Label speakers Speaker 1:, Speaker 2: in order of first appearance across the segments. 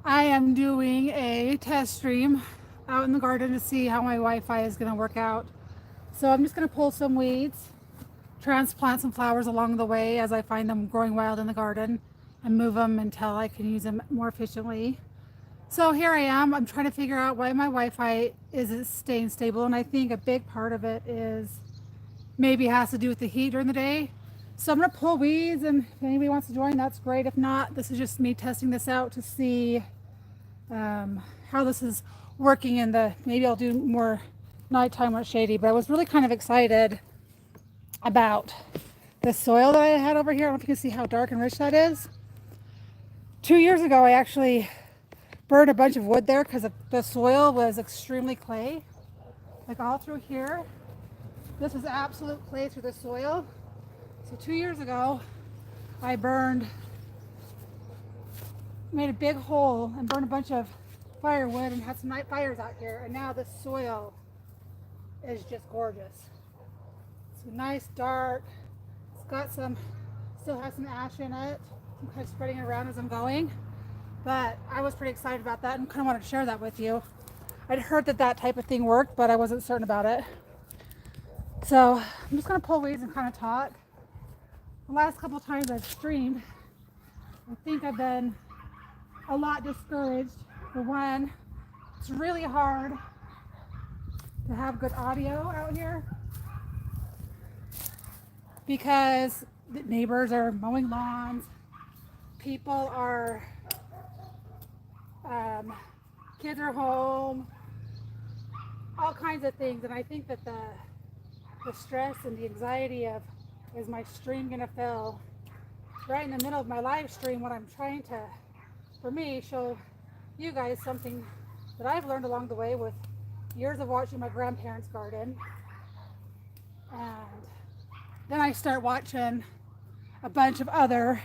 Speaker 1: I am doing a test stream out in the garden to see how my Wi-Fi is going to work out. So I'm just going to pull some weeds, transplant some flowers along the way as I find them growing wild in the garden, and move them until I can use them more efficiently. So here I am. I'm trying to figure out why my Wi-Fi isn't staying stable, and I think a big part of it is maybe it has to do with the heat during the day. So I'm going to pull weeds, and if anybody wants to join, that's great. If not, this is just me testing this out to see how this is working in the, maybe I'll do more nighttime when it's shady, but I was really kind of excited about the soil that I had over here. I don't know if you can see how dark and rich that is. 2 years ago, I actually burned a bunch of wood there because the soil was extremely clay, like all through here. This is absolute clay through the soil. So 2 years ago, I made a big hole and burned a bunch of firewood and had some night fires out here, and now the soil is just gorgeous. It's nice, dark. It's got some, still has some ash in it. I'm kind of spreading it around as I'm going, but I was pretty excited about that and kind of wanted to share that with you. I'd heard that that type of thing worked, but I wasn't certain about it. So I'm just going to pull weeds and kind of talk. The last couple of times I've streamed, I think I've been a lot discouraged. For one, it's really hard to have good audio out here because the neighbors are mowing lawns, people are, kids are home, all kinds of things. And I think that the stress and the anxiety of, is my stream gonna fail right in the middle of my live stream when I'm trying to, for me, show you guys something that I've learned along the way with years of watching my grandparents garden. And then I start watching a bunch of other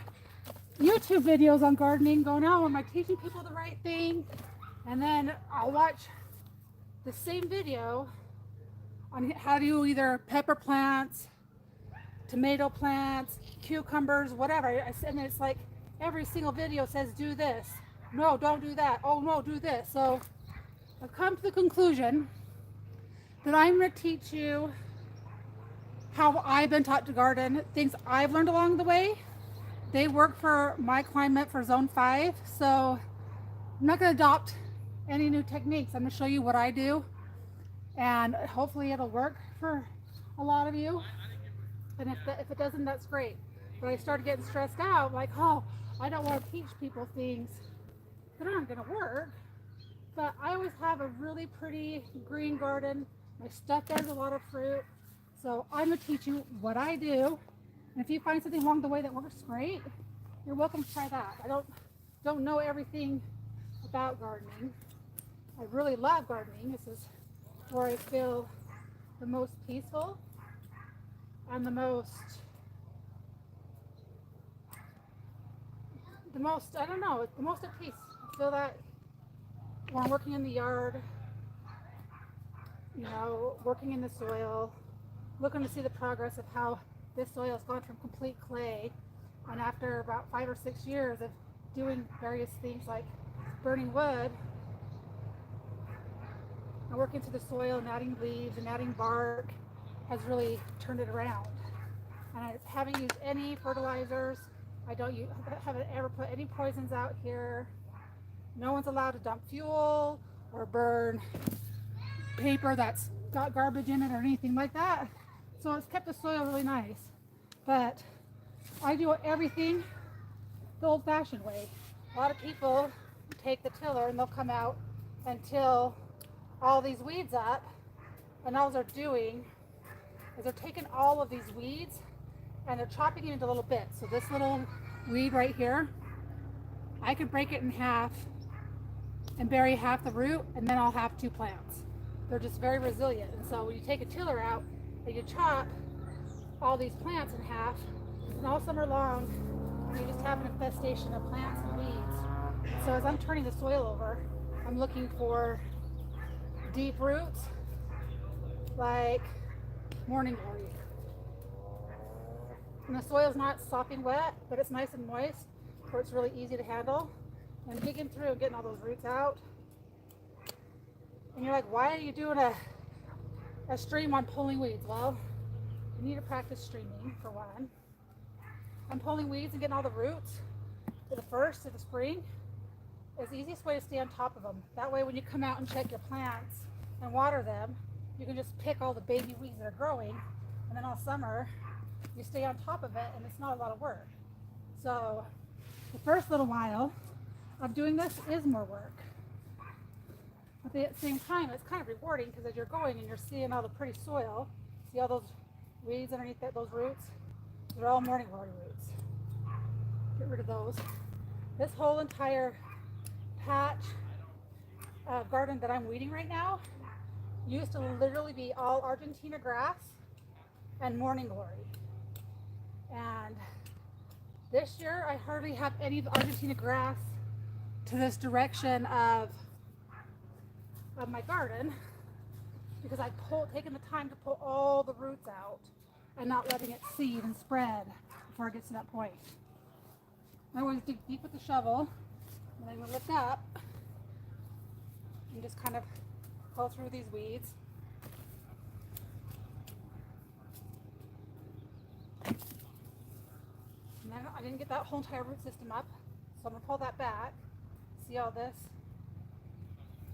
Speaker 1: YouTube videos on gardening, going, oh, am I teaching people the right thing? And then I'll watch the same video on how to do either pepper plants, tomato plants, cucumbers, whatever. And it's like every single video says do this. No, don't do that. Oh no, do this. So I've come to the conclusion that I'm going to teach you how I've been taught to garden, things I've learned along the way. They work for my climate for zone 5. So I'm not going to adopt any new techniques. I'm going to show you what I do, and hopefully it'll work for a lot of you. And if it doesn't, that's great. But I started getting stressed out, like, oh, I don't want to teach people things that aren't going to work. But I always have a really pretty green garden. My stuff bears a lot of fruit. So I'm going to teach you what I do. And if you find something along the way that works great, you're welcome to try that. I don't know everything about gardening. I really love gardening. This is where I feel the most peaceful and the most, I don't know, the most at peace. I feel that when I'm working in the yard, you know, working in the soil, looking to see the progress of how this soil has gone from complete clay. And after about 5 or 6 years of doing various things like burning wood, and working through the soil and adding leaves and adding bark has really turned it around. And I haven't used any fertilizers. I haven't ever put any poisons out here. No one's allowed to dump fuel or burn paper that's got garbage in it or anything like that. So it's kept the soil really nice. But I do everything the old-fashioned way. A lot of people take the tiller and they'll come out and till all these weeds up, and all they're doing is they're taking all of these weeds and they're chopping it into little bits. So this little weed right here, I could break it in half and bury half the root, and then I'll have 2 plants. They're just very resilient. And so when you take a tiller out and you chop all these plants in half, and all summer long you just have an infestation of plants and weeds. So as I'm turning the soil over, I'm looking for deep roots like morning glory. And the soil's not sopping wet, but it's nice and moist, so it's really easy to handle. and digging through and getting all those roots out. And you're like, why are you doing a stream on pulling weeds? Well, you need to practice streaming for one. I'm pulling weeds and getting all the roots to the first of the spring is the easiest way to stay on top of them. That way when you come out and check your plants and water them, you can just pick all the baby weeds that are growing, and then all summer you stay on top of it and it's not a lot of work. So the first little while of doing this is more work. But at the same time, it's kind of rewarding because as you're going and you're seeing all the pretty soil, see all those weeds underneath those roots? They're all morning glory roots. Get rid of those. This whole entire patch garden that I'm weeding right now used to literally be all Argentina grass and morning glory. And this year I hardly have any of the Argentina grass to this direction of my garden because I've taken the time to pull all the roots out and not letting it seed and spread before it gets to that point. I always dig deep with the shovel and I'm going to lift up and just kind of pull through these weeds. And then I didn't get that whole entire root system up, so I'm going to pull that back. See all this?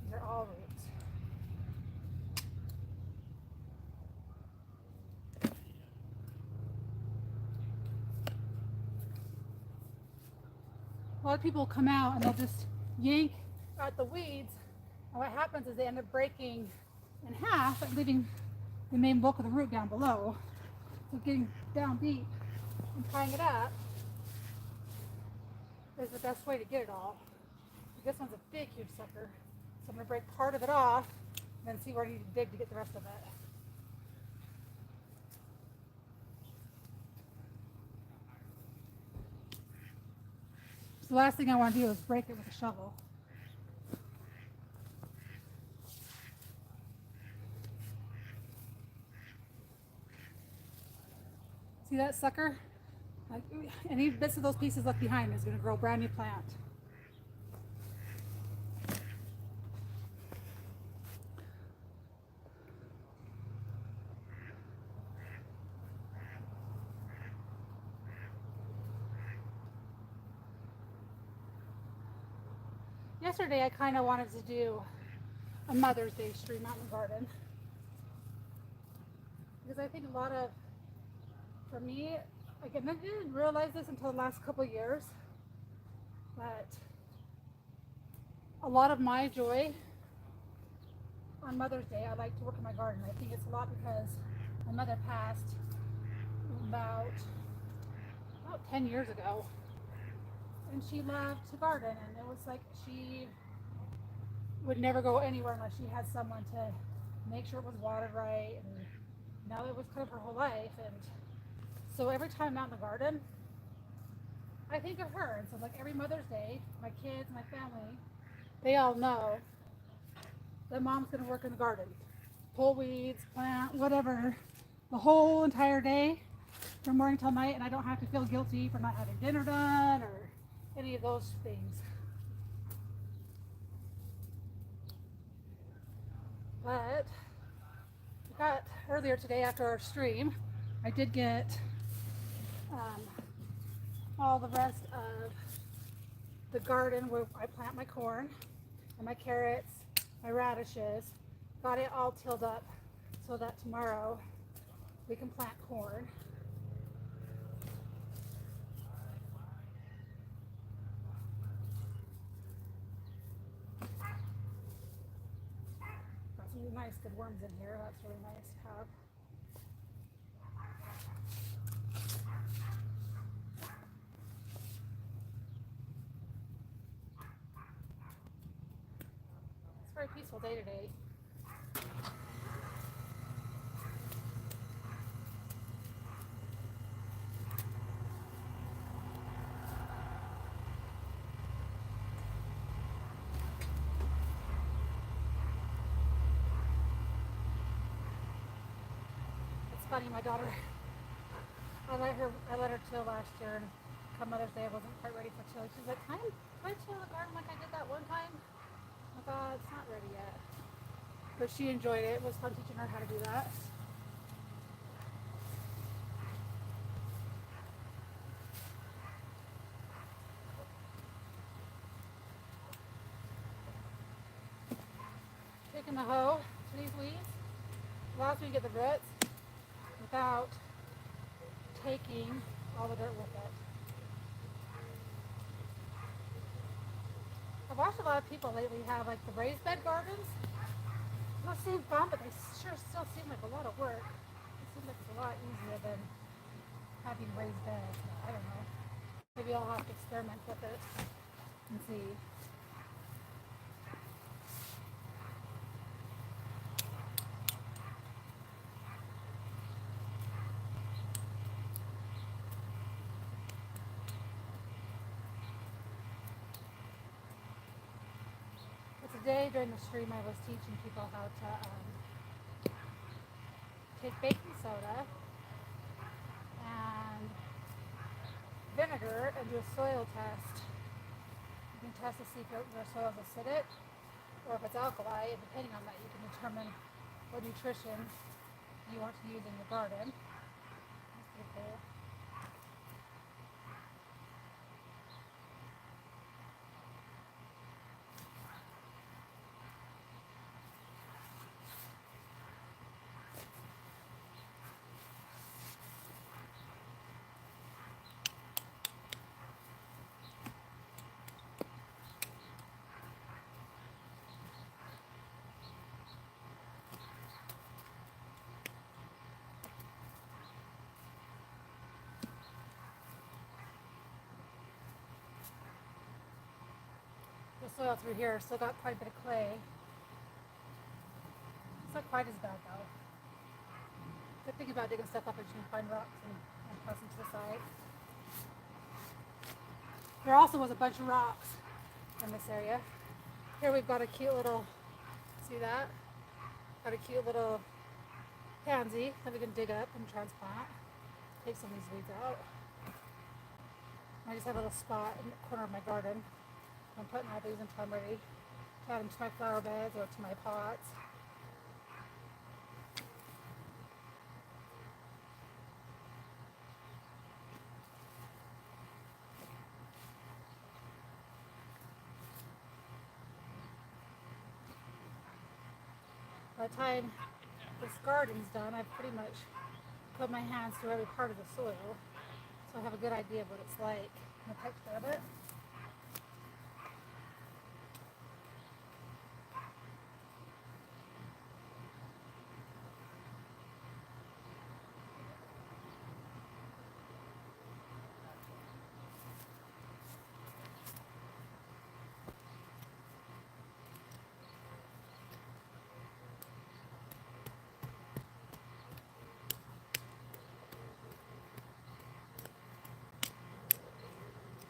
Speaker 1: These are all roots. A lot of people come out and they'll just yank at the weeds, and what happens is they end up breaking in half and leaving the main bulk of the root down below. So getting down deep and tying it up is the best way to get it all. This one's a big, huge sucker, so I'm going to break part of it off and then see where I need to dig to get the rest of it. So the last thing I want to do is break it with a shovel. See that sucker? Like, any bits of those pieces left behind is going to grow a brand new plant. Yesterday I kind of wanted to do a Mother's Day stream out in the garden because I think a lot of, for me, again, I didn't realize this until the last couple of years, but a lot of my joy on Mother's Day, I like to work in my garden. I think it's a lot because my mother passed about 10 years ago. And she loved to garden, and it was like she would never go anywhere unless she had someone to make sure it was watered right, and now it was kind of her whole life. And so every time I'm out in the garden, I think of her. And so like every Mother's Day, my kids, my family, they all know that Mom's going to work in the garden, pull weeds, plant, whatever, the whole entire day from morning till night, and I don't have to feel guilty for not having dinner done or any of those things. But I got earlier today after our stream, I did get all the rest of the garden where I plant my corn and my carrots, my radishes, got it all tilled up so that tomorrow we can plant corn. Really nice, good worms in here. That's really nice to have. It's a very peaceful day today. Funny, my daughter, I let her till last year, and come Mother's Day I wasn't quite ready for chili. She's like, I'm I till the garden like I did that one time? I thought it's not ready yet. But she enjoyed it. It was fun teaching her how to do that. Taking the hoe to these weeds allows me to get the roots without taking all the dirt with it. I've watched a lot of people lately have like the raised bed gardens. Those seem fun, but they sure still seem like a lot of work. It seems like it's a lot easier than having raised beds. I don't know. Maybe I'll have to experiment with it and see. But today during the stream I was teaching people how to take baking soda and vinegar and do a soil test. You can test to see if your soil is acidic or if it's alkali, and depending on that you can determine what nutrition you want to use in your garden. That's pretty cool. The soil through here still got quite a bit of clay. It's not quite as bad though. Good thing about digging stuff up is you can find rocks and toss them to the side. There also was a bunch of rocks in this area. Here we've got a cute little, see that? Got a cute little pansy that we can dig up and transplant. Take some of these weeds out. I just have a little spot in the corner of my garden. I'm putting all these until I'm ready to add them to my flower beds or to my pots. By the time this garden's done, I've pretty much put my hands through every part of the soil, so I have a good idea of what it's like and the texture of it.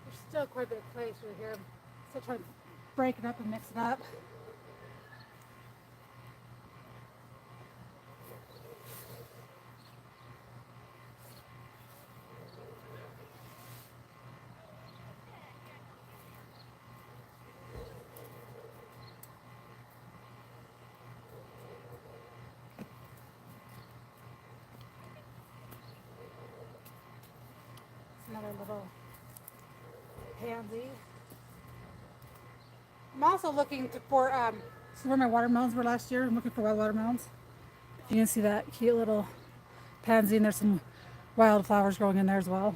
Speaker 1: There's still quite a bit of clay through here. I'm still trying to break it up and mix it up. Another little pansy. I'm also looking for, see where my watermelons were last year? I'm looking for wild watermelons. You can see that cute little pansy, and there's some wild flowers growing in there as well.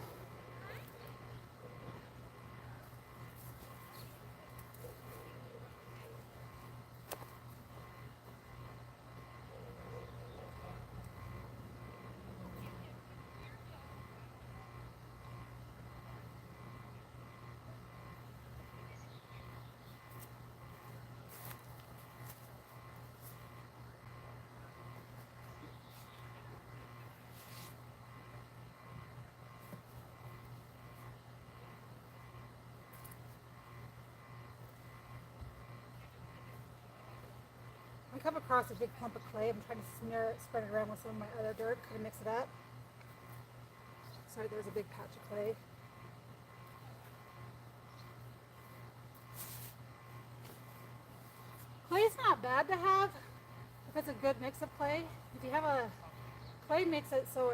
Speaker 1: I come across a big clump of clay. I'm trying to spread it around with some of my other dirt, kind of mix it up. Sorry, there's a big patch of clay. not bad to have if it's a good mix of clay. If you have a clay mix it so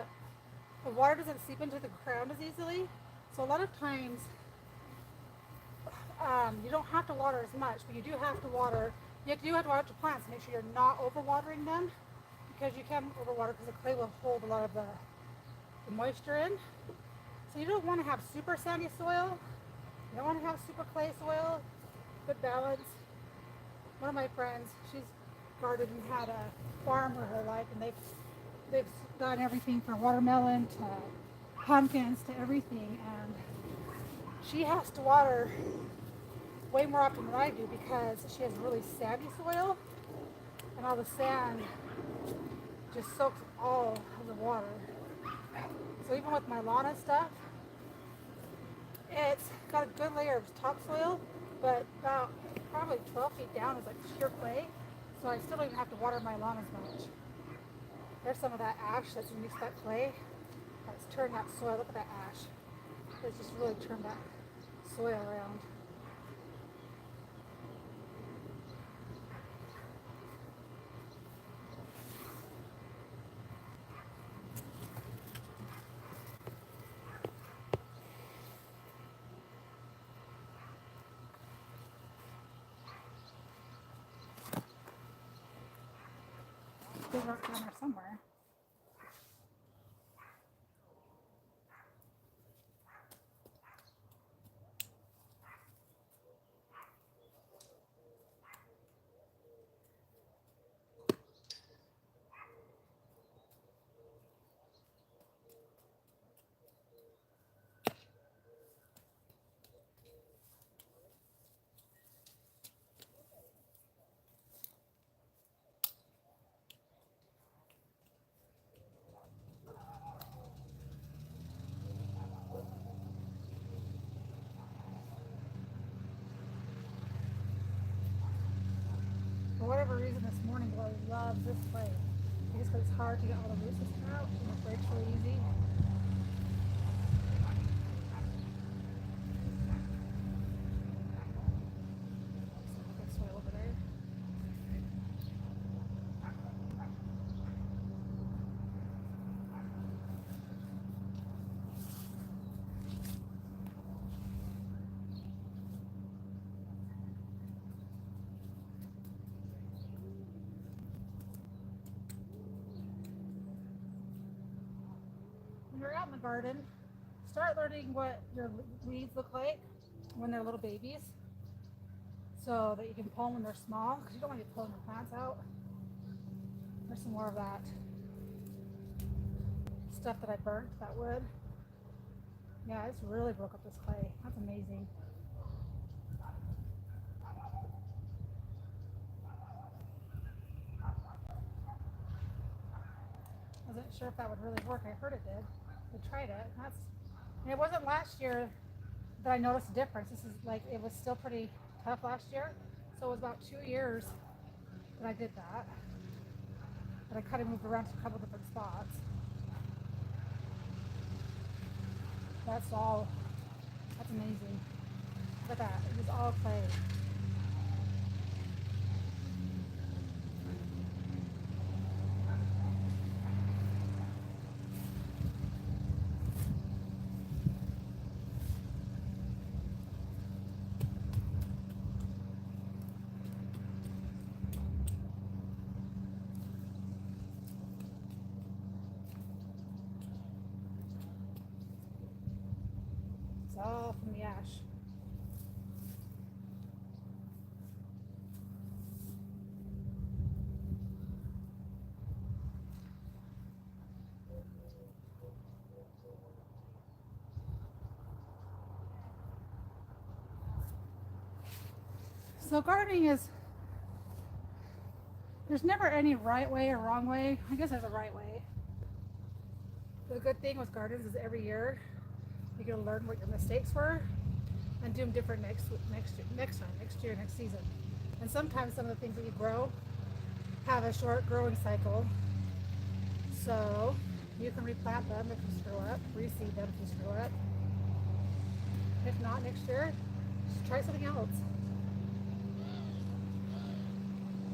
Speaker 1: the water doesn't seep into the ground as easily. So a lot of times you don't have to water as much, but you do have to water. You do have to water your plants. Make sure you're not overwatering them, because you can overwater because the clay will hold a lot of the moisture in. So you don't want to have super sandy soil. You don't want to have super clay soil. Good balance. One of my friends, she's gardened and had a farm her whole life, and they've done everything from watermelon to pumpkins to everything, and she has to water way more often than I do because she has really sandy soil, and all the sand just soaks all of the water. So even with my lawn and stuff, it's got a good layer of topsoil, but about probably 12 feet down is like pure clay, so I still don't even have to water my lawn as much. There's some of that ash that's mixed that clay. It's turned that soil. Look at that ash. It's just really turned that soil around. There's rock down there somewhere. For whatever reason this morning, Glory loves this clay. Because it's hard to get all the roots out, and it breaks really easy. Good soil over there. When you're out in the garden, start learning what your weeds look like when they're little babies, so that you can pull them when they're small, because you don't want to be pulling your plants out. There's some more of that stuff that I burnt, that wood. Yeah, it's really broke up this clay. That's amazing. Wasn't sure if that would really work. I heard it did. I tried it. And it wasn't last year that I noticed a difference. This is like, it was still pretty tough last year. So it was about 2 years that I did that. But I kind of moved around to a couple different spots. That's amazing. Look at that. It was all clay. It's all from the ash. So gardening is, there's never any right way or wrong way. I guess there's a right way. The good thing with gardens is every year you're going to learn what your mistakes were and do them different next year, next season. And sometimes some of the things that you grow have a short growing cycle. So you can replant them if you screw up, reseed them if you screw up. If not, next year, just try something else.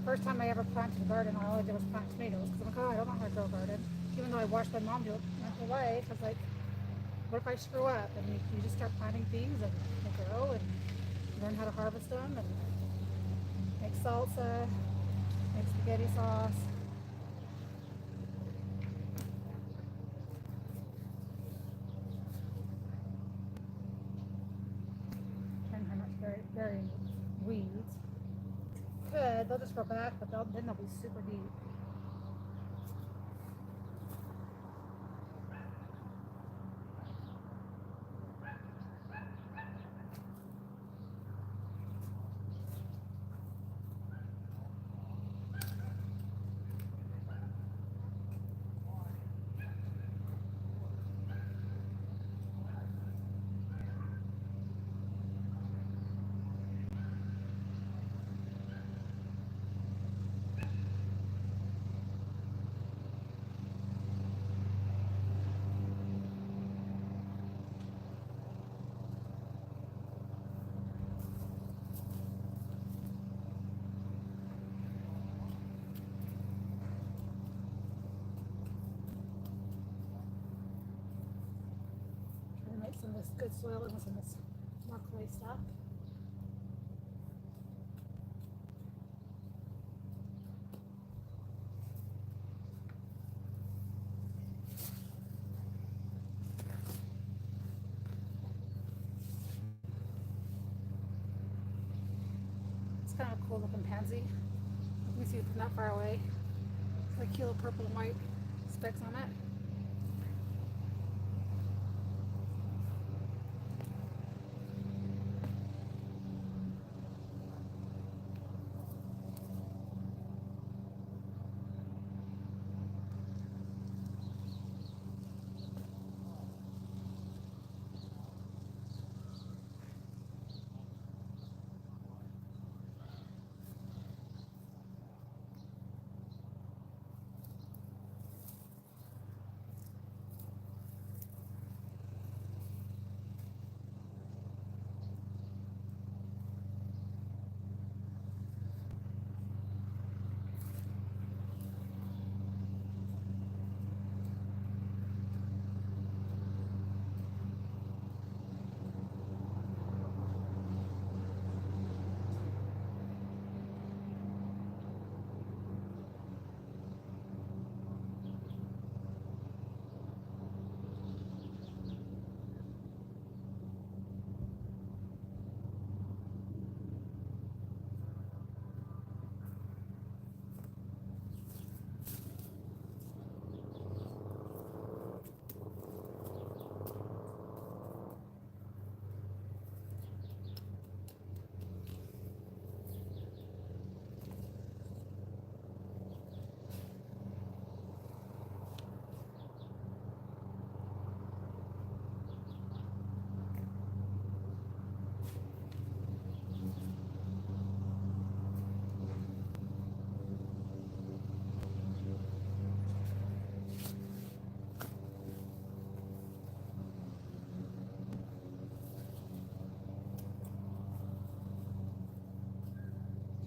Speaker 1: First time I ever planted a garden, all I did was plant tomatoes because I'm like, oh, I don't know how to grow a garden. Even though I watched my mom do it my whole life, I was like, what if I screw up? And you just start planting things and they grow and learn how to harvest them and make salsa, make spaghetti sauce. And how much burying weeds. Good, they'll just grow back, but then they'll be super deep. Make some of this good soil and some of this more clay stuff. It's kind of a cool looking pansy. Let me see it from that far away. It's like cute little purple and white specks on it.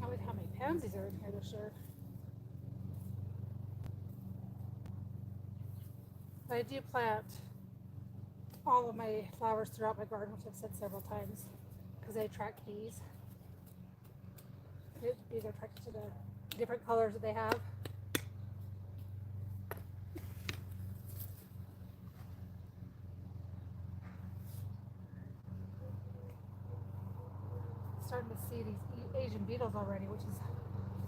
Speaker 1: Can't wait how many pansies are in here this year. But I do plant all of my flowers throughout my garden, which I've said several times, because they attract bees. Bees are attracted to the different colors that they have. Starting to see these Asian beetles already,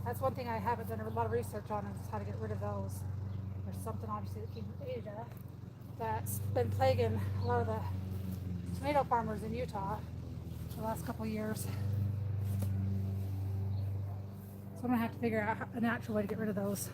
Speaker 1: that's one thing I haven't done a lot of research on, is how to get rid of those. There's something obviously that came from Asia that's been plaguing a lot of the tomato farmers in Utah for the last couple of years. So I'm gonna have to figure out a natural way to get rid of those.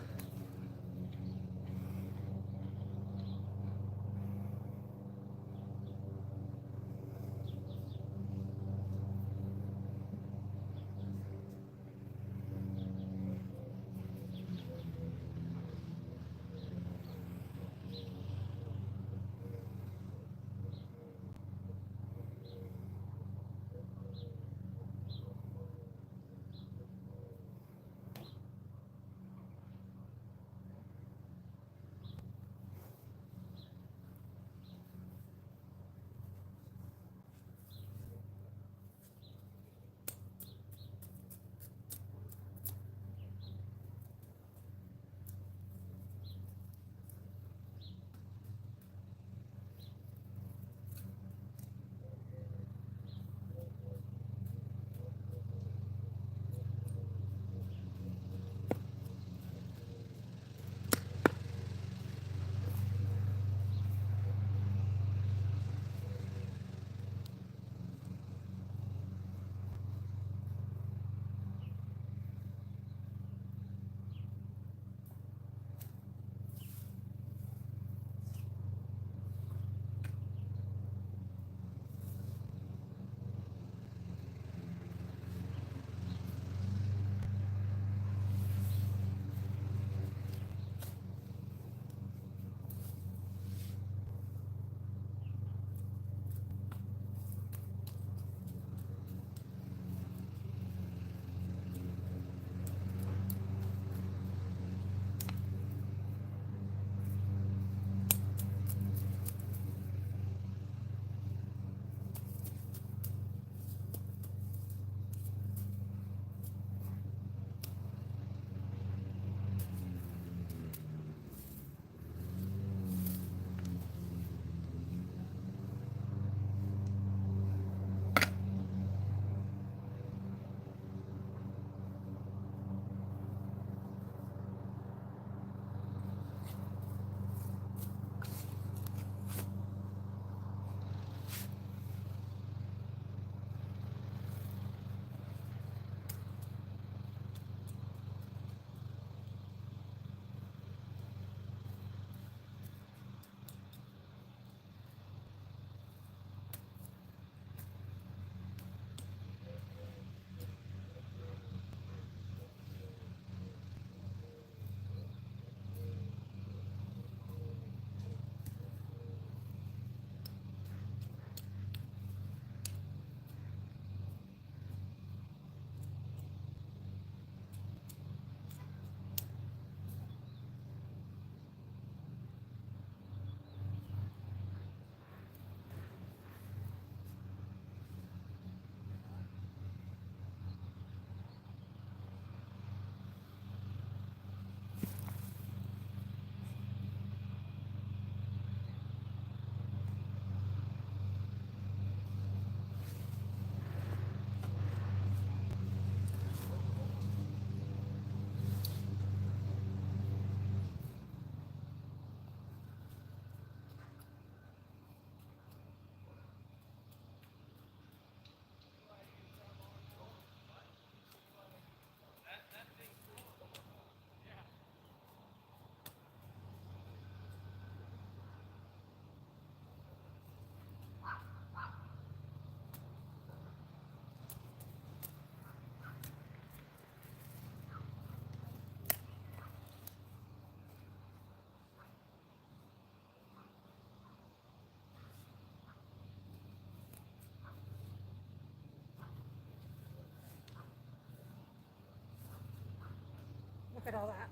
Speaker 1: Look at all that.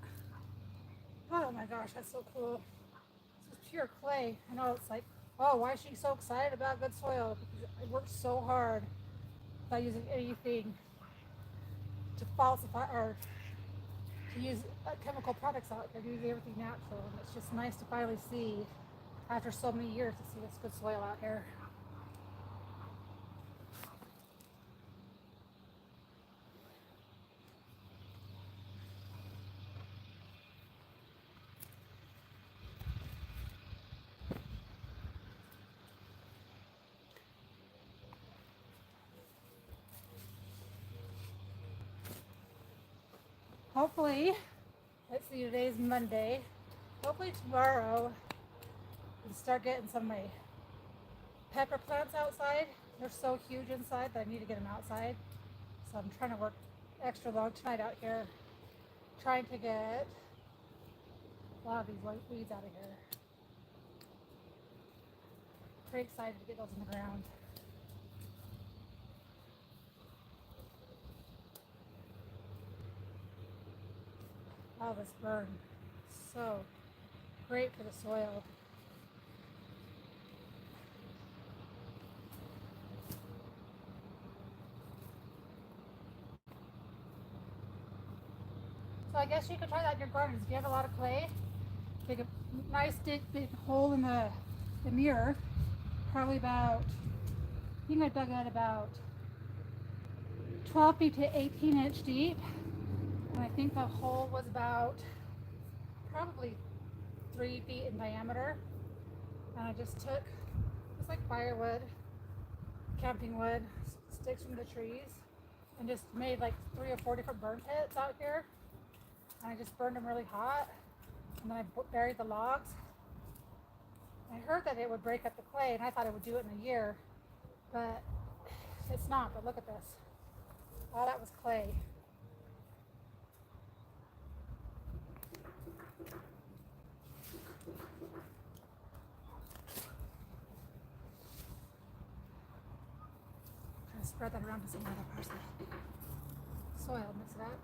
Speaker 1: Oh my gosh, that's so cool. This is pure clay. I know it's like, oh, why is she so excited about good soil? Because I worked so hard without using anything to falsify or to use chemical products out there, using everything natural. And it's just nice to finally see, after so many years, to see this good soil out here. Hopefully, let's see, today's Monday. Hopefully tomorrow we start getting some of my pepper plants outside. They're so huge inside that I need to get them outside. So I'm trying to work extra long tonight out here, trying to get a lot of these white weeds out of here. Pretty excited to get those in the ground. Oh, this burn. So great for the soil. So I guess you could try that in your gardens. If you have a lot of clay, take a nice big hole in the mirror, probably about, I think I dug it about 12 feet to 18-inch deep. And I think the hole was about probably 3 feet in diameter. And I just took, it's like firewood, camping wood, sticks from the trees, and just made like 3 or 4 different burn pits out here. And I just burned them really hot. And then I buried the logs. I heard that it would break up the clay, and I thought it would do it in a year, but it's not. But look at this. All that was clay. Try to spread that around to some other parts of the soil, mix it up.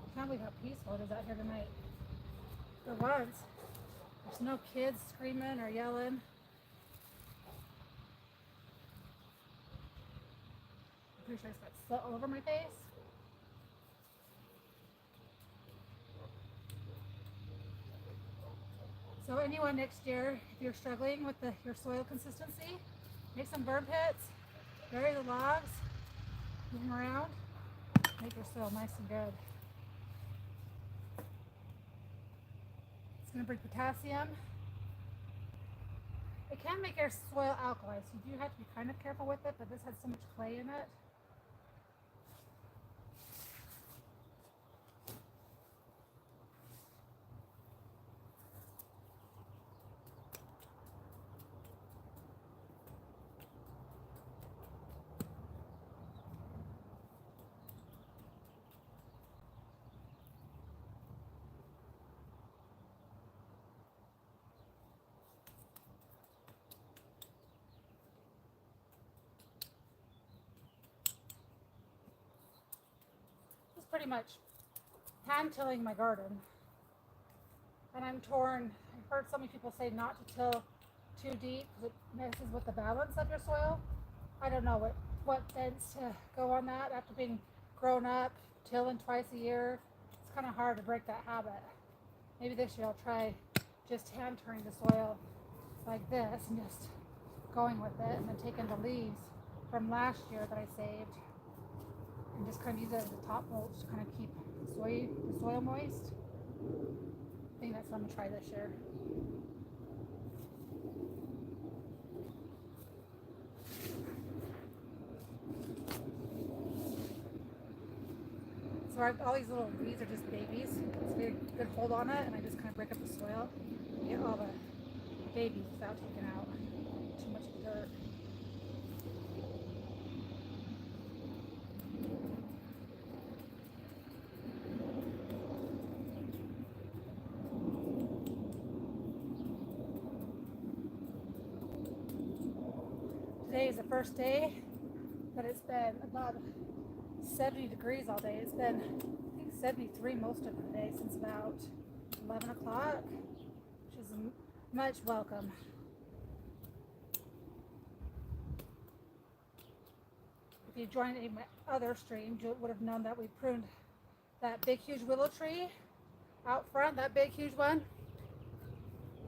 Speaker 1: I can't believe how peaceful it is out here tonight. For once, there's no kids screaming or yelling. I'm pretty sure I got soot all over my face. So anyone next year, if you're struggling with your soil consistency, make some burn pits, bury the logs, move them around, make your soil nice and good. It's going to bring potassium. It can make your soil alkali, so you do have to be kind of careful with it, but this has so much clay in it. Pretty much hand tilling my garden, and I'm torn. I've heard so many people say not to till too deep because it messes with the balance of your soil. I don't know what sense to go on that after being grown up tilling twice a year. It's kind of hard to break that habit. Maybe this year I'll try just hand turning the soil like this and just going with it, and then taking the leaves from last year that I saved and just kind of use it as a top mulch to kind of keep the soil moist. I think that's what I'm going to try this year. So all these little weeds are just babies. It's a very good hold on it, and I just kind of break up the soil and get all the babies without taking out too much of the dirt. first day that it's been about 70 degrees all day. It's been, I think, 73 most of the day since about 11 o'clock, which is much welcome. If you joined any of my other streams, you would have known that we pruned that big, huge willow tree out front, that big, huge one.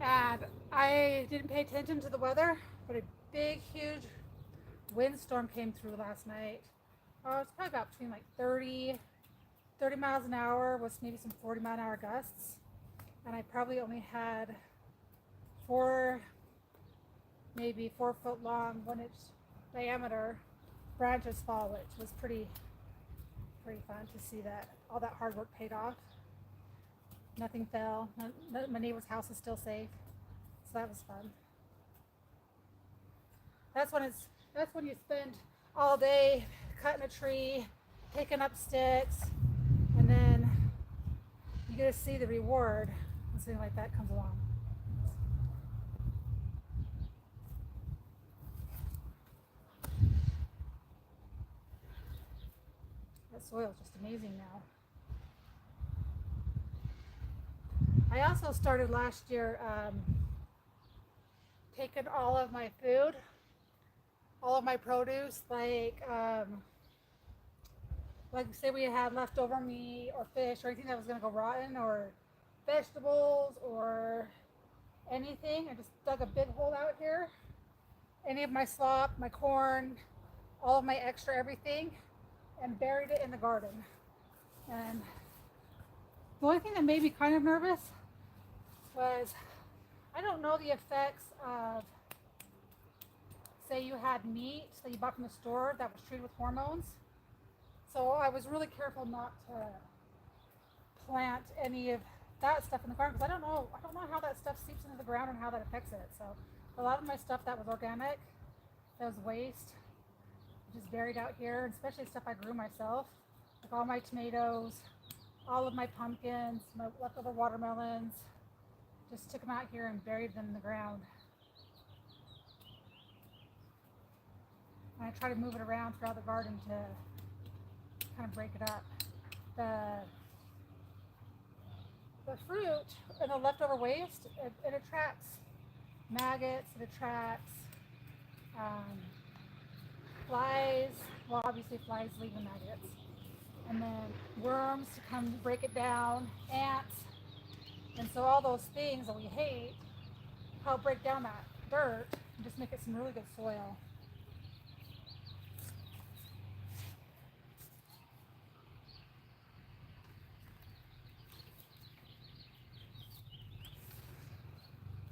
Speaker 1: And I didn't pay attention to the weather, but a big, huge windstorm came through last night. Oh, it's probably about between like 30 miles an hour with maybe some 40-mile-an-hour gusts. And I probably only had maybe 4 foot long, 1 inch diameter branches fall, which was pretty fun to see that all that hard work paid off. Nothing fell. My neighbor's house is still safe, so that was fun. That's when you spend all day cutting a tree, picking up sticks, and then you get to see the reward when something like that comes along. That soil is just amazing now. I also started last year taking all of my food, all of my produce, like say we had leftover meat or fish or anything that was going to go rotten, or vegetables or anything. I just dug a big hole out here. Any of my slop, my corn, all of my extra everything, and buried it in the garden. And the only thing that made me kind of nervous was, I don't know the effects of, say you had meat that you bought from the store that was treated with hormones. So I was really careful not to plant any of that stuff in the garden, because I don't know how that stuff seeps into the ground and how that affects it. So a lot of my stuff that was organic, that was waste, just buried out here, especially stuff I grew myself, like all my tomatoes, all of my pumpkins, my leftover watermelons. Just took them out here and buried them in the ground. And I try to move it around throughout the garden to kind of break it up. The fruit and the leftover waste, it attracts maggots, it attracts flies. Well, obviously flies leave the maggots. And then worms to come break it down, ants. And so all those things that we hate help break down that dirt and just make it some really good soil.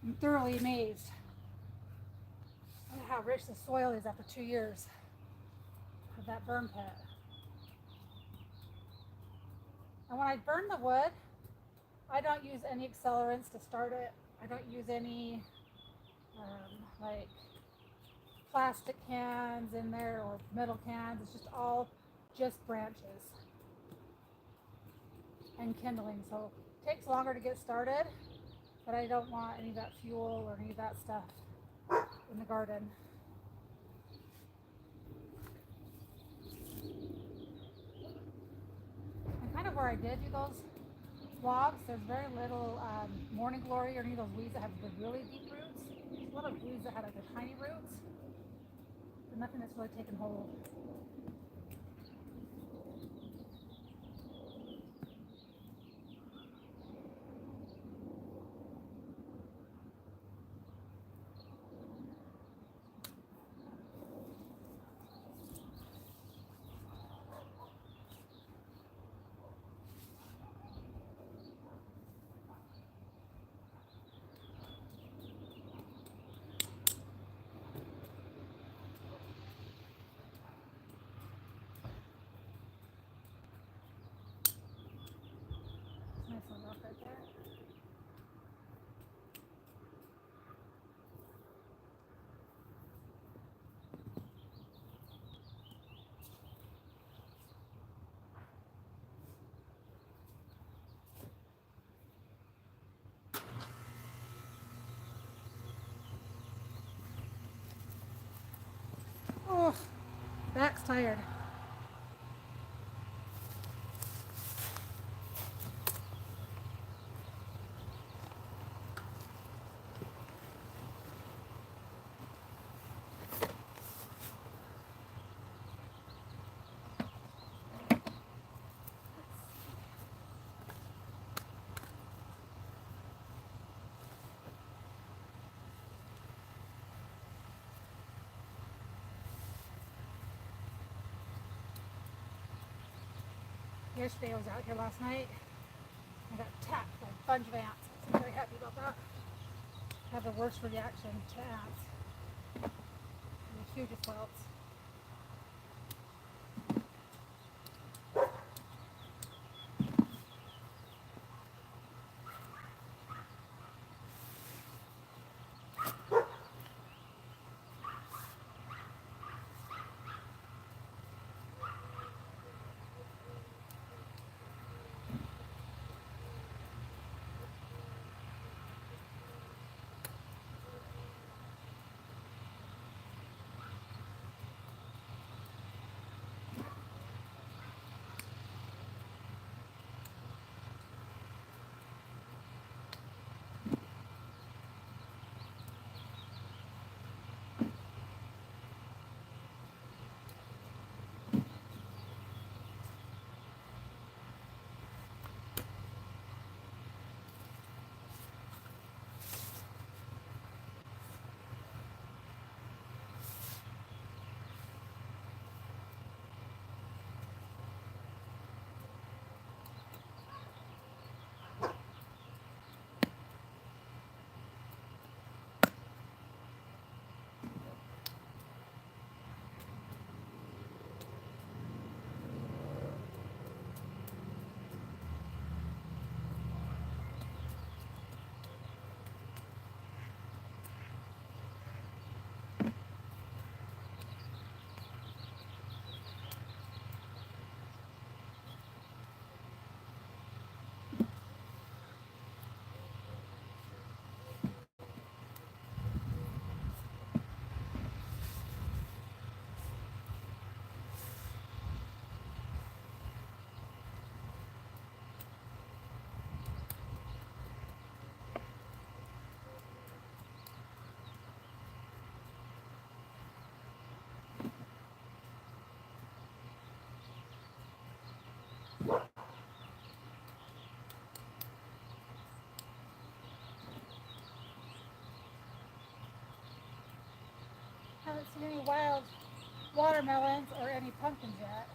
Speaker 1: I'm thoroughly amazed at how rich the soil is after 2 years of that burn pit. And when I burn the wood, I don't use any accelerants to start it. I don't use any like plastic cans in there or metal cans. It's just branches and kindling. So it takes longer to get started, but I don't want any of that fuel or any of that stuff in the garden. And kind of where I did do those logs, there's very little morning glory or any of those weeds that have the really deep roots. There's a lot of weeds that have like the tiny roots, but nothing that's really taken hold. Nice one rough right there. Back's tired. Yesterday I was out here last night. I got attacked by a bunch of ants. I was very happy about that. I have the worst reaction to ants. They're the hugest welts. Haven't seen any wild watermelons or any pumpkins yet.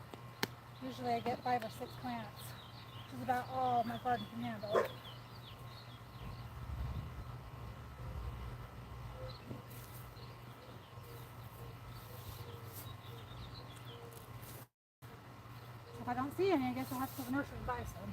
Speaker 1: Usually I get 5 or 6 plants, which is about all my garden can handle. If I don't see any, I guess I'll have to go to the nursery and buy some.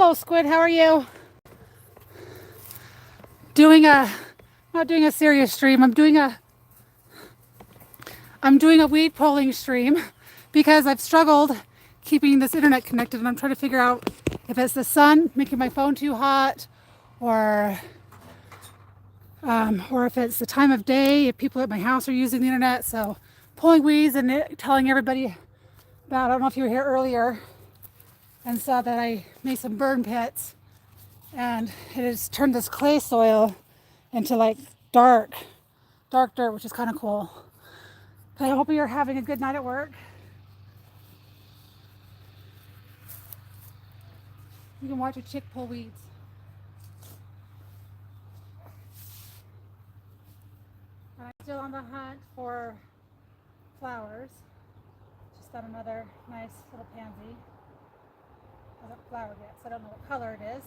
Speaker 1: Hello, Squid. How are you? Doing a, not doing a serious stream. I'm doing a weed pulling stream because I've struggled keeping this internet connected, and I'm trying to figure out if it's the sun making my phone too hot, or if it's the time of day, if people at my house are using the internet. So pulling weeds and telling everybody about, I don't know if you were here earlier and saw that I made some burn pits, and it has turned this clay soil into like dark dirt, which is kind of cool. But I hope you're having a good night at work. You can watch a chick pull weeds. And I'm still on the hunt for flowers. Just got another nice little pansy. Hasn't flowered yet, so I don't know what color it is.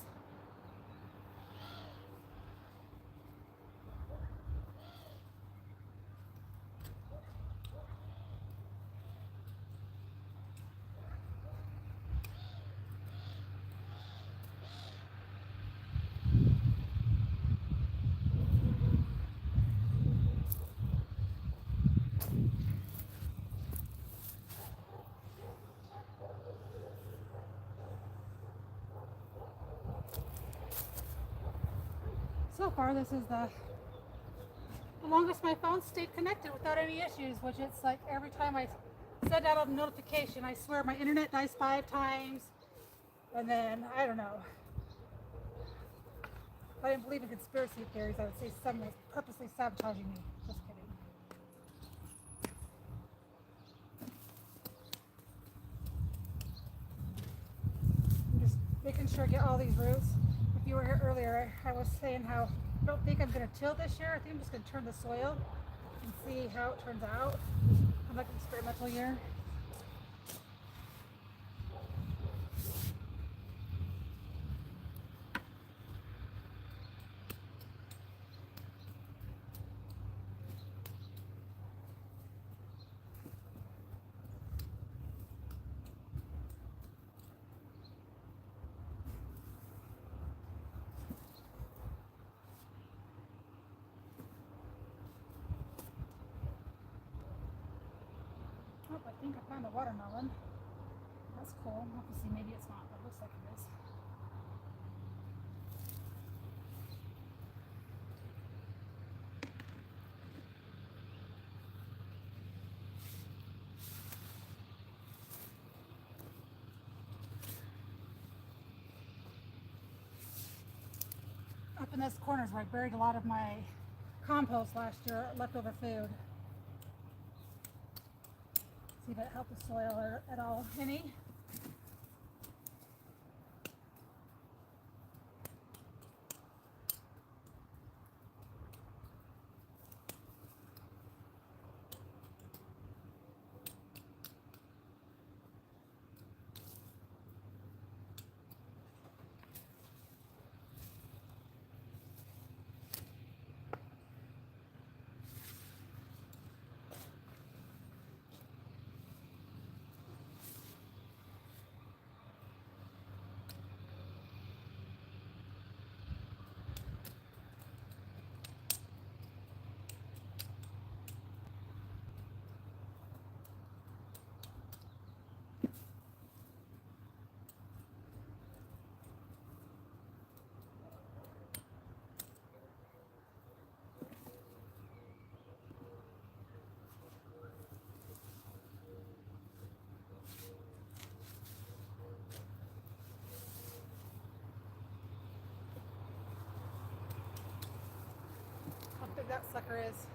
Speaker 1: So far, this is the longest my phone stayed connected without any issues, which it's like every time I send out a notification, I swear my internet dies 5 times, and then, I don't know. If I didn't believe in conspiracy theories, I would say someone is purposely sabotaging me. Just kidding. I'm just making sure I get all these roots. If you were here earlier, I was saying how I don't think I'm going to till this year. I think I'm just going to turn the soil and see how it turns out. I'm like an experimental year. Oh, I think I found a watermelon. That's cool. We'll have to see. Maybe it's not, but it looks like it is. Up in this corner is where I buried a lot of my compost last year, leftover food. See if it helped the soil at all any. How big that sucker is.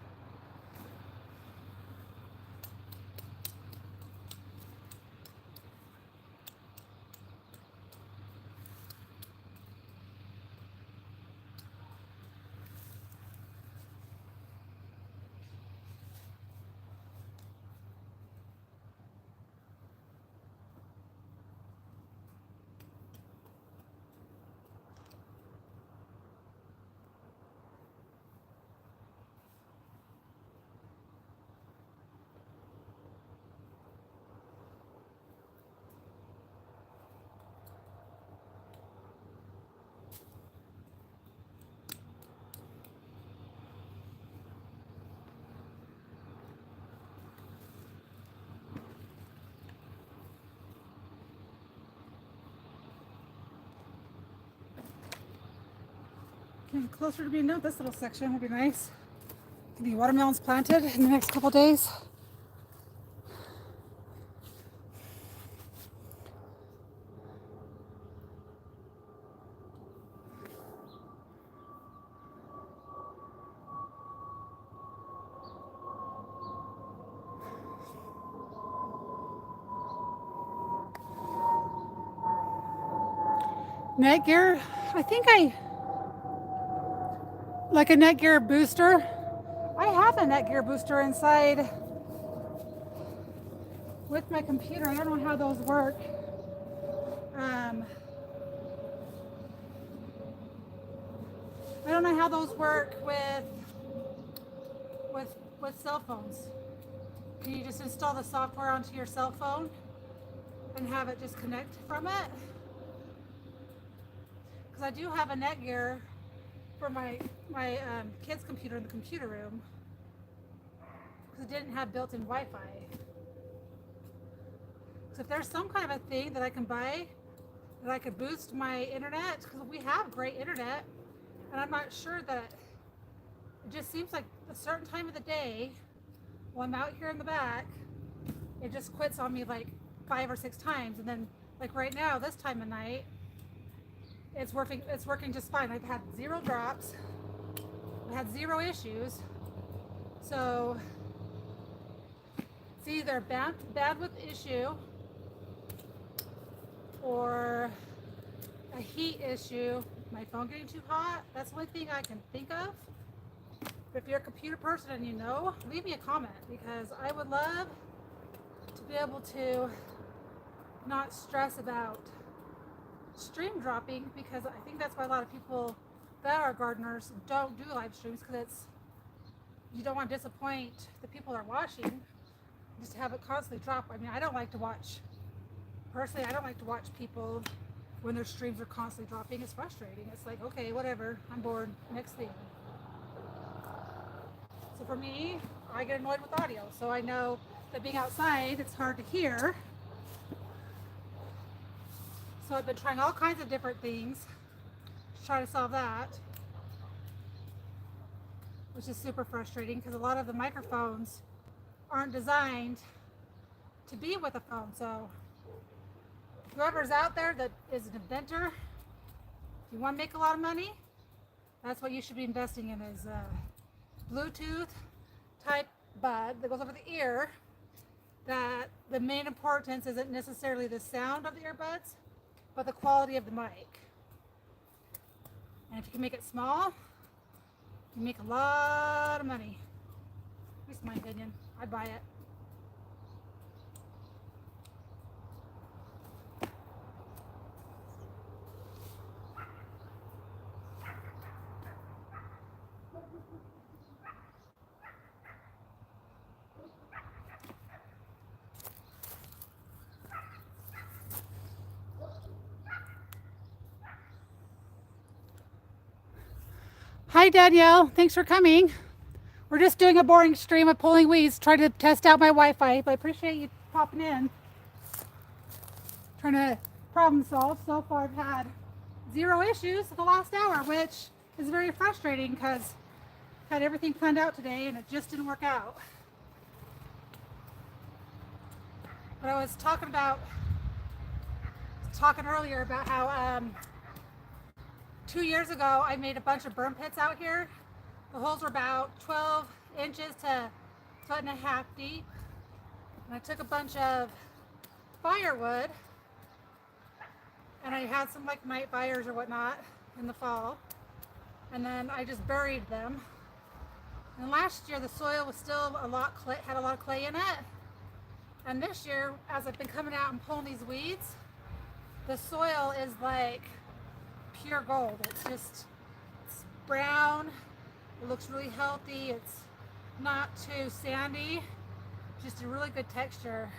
Speaker 1: Getting closer to being done. This little section would be nice. The watermelons planted in the next couple days. Netgear, I think like a Netgear booster. I have a Netgear booster inside with my computer. I don't know how those work. I don't know how those work with cell phones. Can you just install the software onto your cell phone and have it just connect from it? Because I do have a Netgear for my kids' computer in the computer room because it didn't have built-in Wi-Fi. So if there's some kind of a thing that I can buy that I could boost my internet, because we have great internet, and I'm not sure that it just seems like a certain time of the day while I'm out here in the back, it just quits on me like 5 or 6 times, and then like right now, this time of night, it's working just fine. I've had 0 drops. I've had 0 issues. So it's either a bandwidth issue or a heat issue. My phone getting too hot. That's the only thing I can think of. But if you're a computer person and you know, leave me a comment, because I would love to be able to not stress about stream dropping, because I think that's why a lot of people that are gardeners don't do live streams, because you don't want to disappoint the people that are watching, just to have it constantly drop. I mean, I don't like to watch people when their streams are constantly dropping. It's frustrating. It's like, okay, whatever, I'm bored, next thing. So for me, I get annoyed with audio, so I know that being outside, it's hard to hear. So I've been trying all kinds of different things to try to solve that, which is super frustrating because a lot of the microphones aren't designed to be with a phone. So whoever's out there that is an inventor, if you want to make a lot of money, that's what you should be investing in, is a Bluetooth type bud that goes over the ear, that the main importance isn't necessarily the sound of the earbuds, but the quality of the mic. And if you can make it small, you make a lot of money. At least in my opinion. I'd buy it. Hi Danielle, thanks for coming. We're just doing a boring stream of pulling weeds, trying to test out my Wi-Fi, but I appreciate you popping in. Trying to problem solve. So far I've had 0 issues the last hour, which is very frustrating because I had everything planned out today and it just didn't work out. But I was talking earlier about how 2 years ago, I made a bunch of burn pits out here. The holes were about 12 inches to 1.5 feet deep. And I took a bunch of firewood, and I had some like night fires or whatnot in the fall. And then I just buried them. And last year, the soil was still had a lot of clay in it. And this year, as I've been coming out and pulling these weeds, the soil is like pure gold. It's brown. It looks really healthy. It's not too sandy. Just a really good texture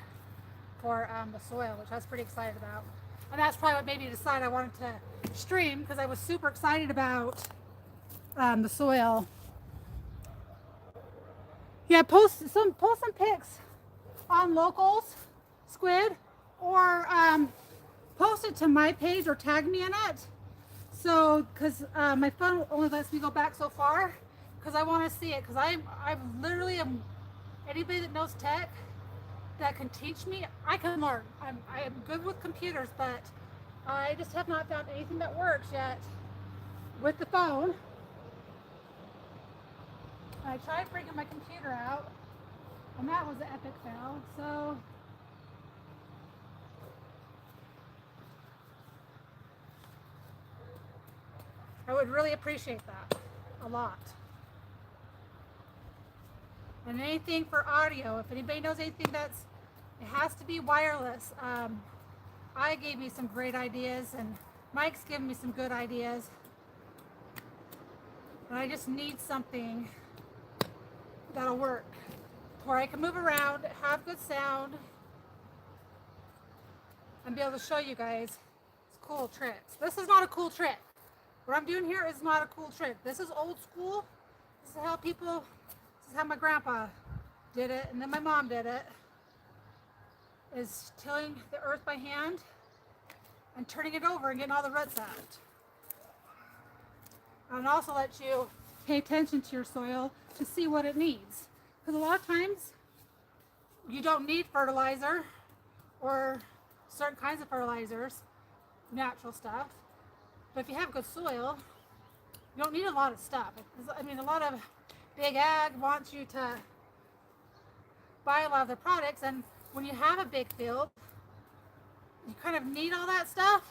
Speaker 1: for the soil, which I was pretty excited about. And that's probably what made me decide I wanted to stream, because I was super excited about the soil. Yeah, post some pics on Locals Squid, or post it to my page or tag me in it, So, because my phone only lets me go back so far, because I want to see it. Because I literally am anybody that knows tech that can teach me. I can learn. I am good with computers, but I just have not found anything that works yet with the phone. I tried bringing my computer out, and that was an epic fail. So I would really appreciate that a lot. And anything for audio, if anybody knows anything that's, it has to be wireless. I gave me some great ideas, and Mike's given me some good ideas. But I just need something that'll work, where I can move around, have good sound, and be able to show you guys cool tricks. This is not a cool trick. What I'm doing here is not a cool trick. This is old school. This is how people, this is how my grandpa did it, and then my mom did it, is tilling the earth by hand and turning it over and getting all the roots out. And also let you pay attention to your soil to see what it needs. Because a lot of times you don't need fertilizer or certain kinds of fertilizers, natural stuff. But if you have good soil, you don't need a lot of stuff. I mean, a lot of big ag wants you to buy a lot of their products, and when you have a big field, you kind of need all that stuff.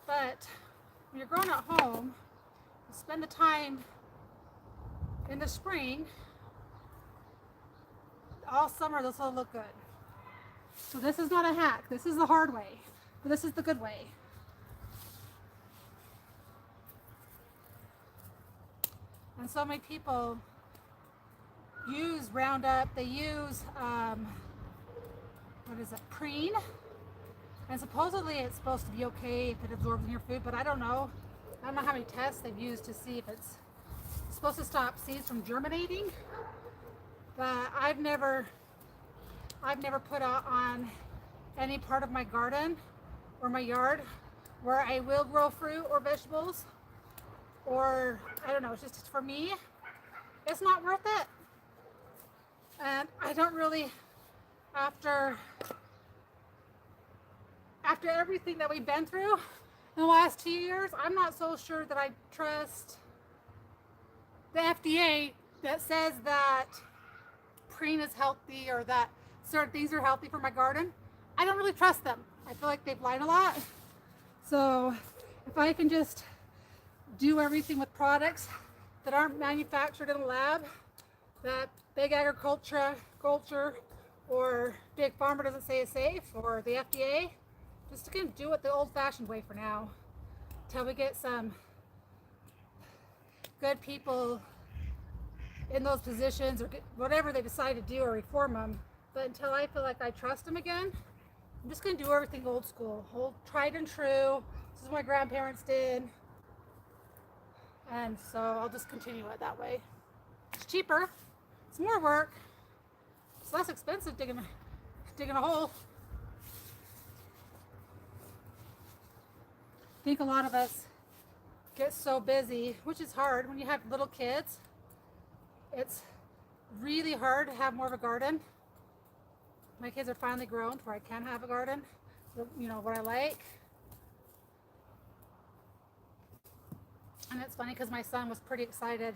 Speaker 1: But when you're growing at home, you spend the time in the spring, all summer this will look good. So this is not a hack. This is the hard way, but this is the good way. And so many people use Roundup, they use, what is it, preen? And supposedly it's supposed to be okay if it absorbs in your food, but I don't know. I don't know how many tests they've used to see if it's supposed to stop seeds from germinating. But I've never put out on any part of my garden or my yard where I will grow fruit or vegetables. Or I don't know, it's just for me, it's not worth it. And I don't really, after everything that we've been through in the last 2 years, I'm not so sure that I trust the FDA that says that preen is healthy or that certain things are healthy for my garden. I don't really trust them. I feel like they've lied a lot. So if I can just do everything with products that aren't manufactured in a lab, that big agriculture or big farmer doesn't say is safe, or the FDA, just gonna do it the old-fashioned way for now, till we get some good people in those positions, or get whatever they decide to do, or reform them. But until I feel like I trust them again, I'm just gonna do everything old school, old tried and true. This is what my grandparents did. And so I'll just continue it that way. It's cheaper, it's more work, it's less expensive digging a hole. I think a lot of us get so busy, which is hard when you have little kids. It's really hard to have more of a garden. My kids are finally grown to where I can have a garden, you know, what I like. And it's funny because my son was pretty excited.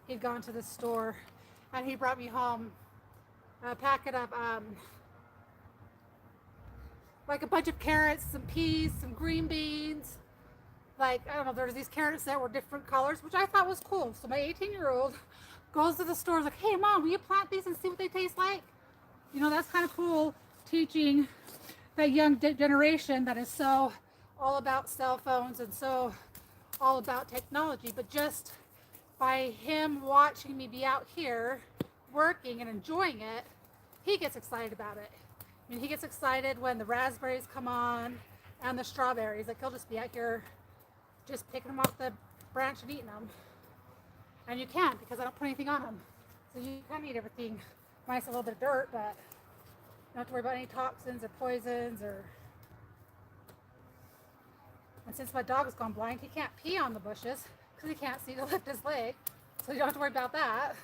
Speaker 1: He'd gone to the store and he brought me home a packet of like a bunch of carrots, some peas, some green beans. Like, I don't know, there's these carrots that were different colors, which I thought was cool. So my 18-year-old goes to the store, like, hey mom, will you plant these and see what they taste like? You know, that's kind of cool, teaching that young generation that is so all about cell phones and so all about technology. But just by him watching me be out here working and enjoying it, he gets excited about it. I mean, he gets excited when the raspberries come on and the strawberries. Like, he'll just be out here just picking them off the branch and eating them. And you can't, because I don't put anything on them. So you kind of eat everything minus a little bit of dirt, but you don't have to worry about any toxins or poisons or And since my dog has gone blind, he can't pee on the bushes because he can't see to lift his leg. So you don't have to worry about that.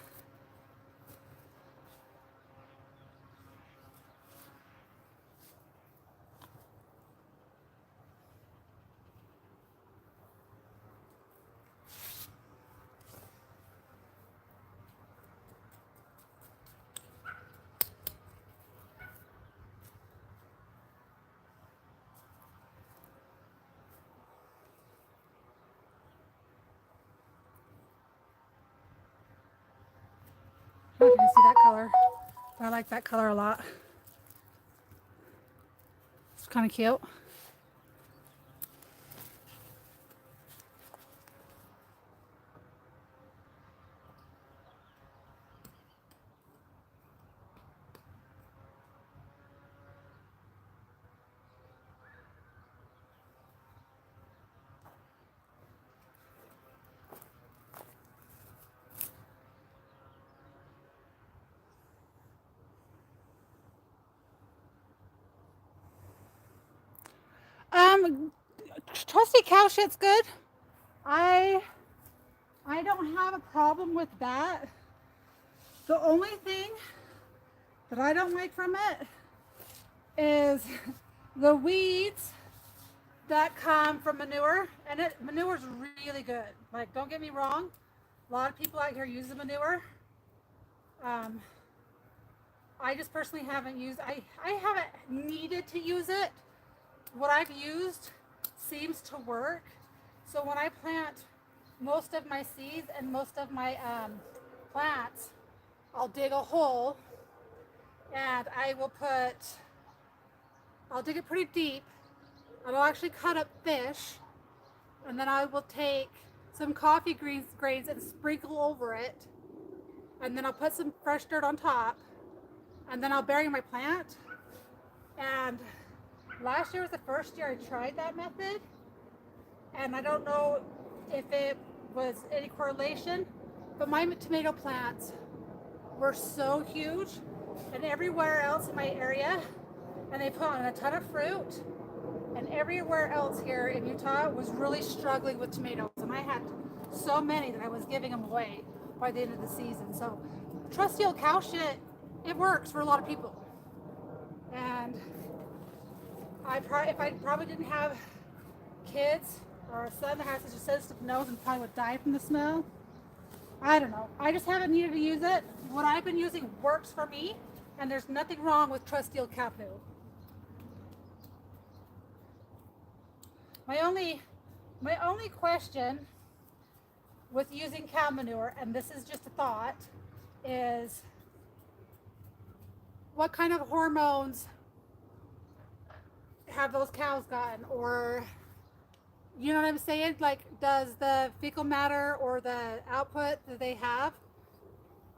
Speaker 1: I don't know if you can see that color, but I like that color a lot. It's kind of cute. Um, Trusty cow shit's good. I I don't have a problem with that. The only thing that I don't like from it is the weeds that come from manure, and manure's really good. Like, don't get me wrong, a lot of people out here use the manure. Um, I just personally haven't used. I haven't needed to use it. What I've used seems to work. So when I plant most of my seeds and most of my plants, I'll dig a hole and I'll dig it pretty deep, and I'll actually cut up fish, and then I will take some coffee grains and sprinkle over it, and then I'll put some fresh dirt on top, and then I'll bury my plant. And last year was the first year I tried that method, and I don't know if it was any correlation, but my tomato plants were so huge, and everywhere else in my area, and they put on a ton of fruit, and everywhere else here in Utah was really struggling with tomatoes, and I had so many that I was giving them away by the end of the season. So trusty old cow shit, it works for a lot of people. And if I probably didn't have kids or a son that has such a sensitive nose and probably would die from the smell. I don't know. I just haven't needed to use it. What I've been using works for me, and there's nothing wrong with trusty old cow poo. My only question with using cow manure, and this is just a thought, is what kind of hormones have those cows gotten? Or, you know what I'm saying? Like, does the fecal matter or the output that they have,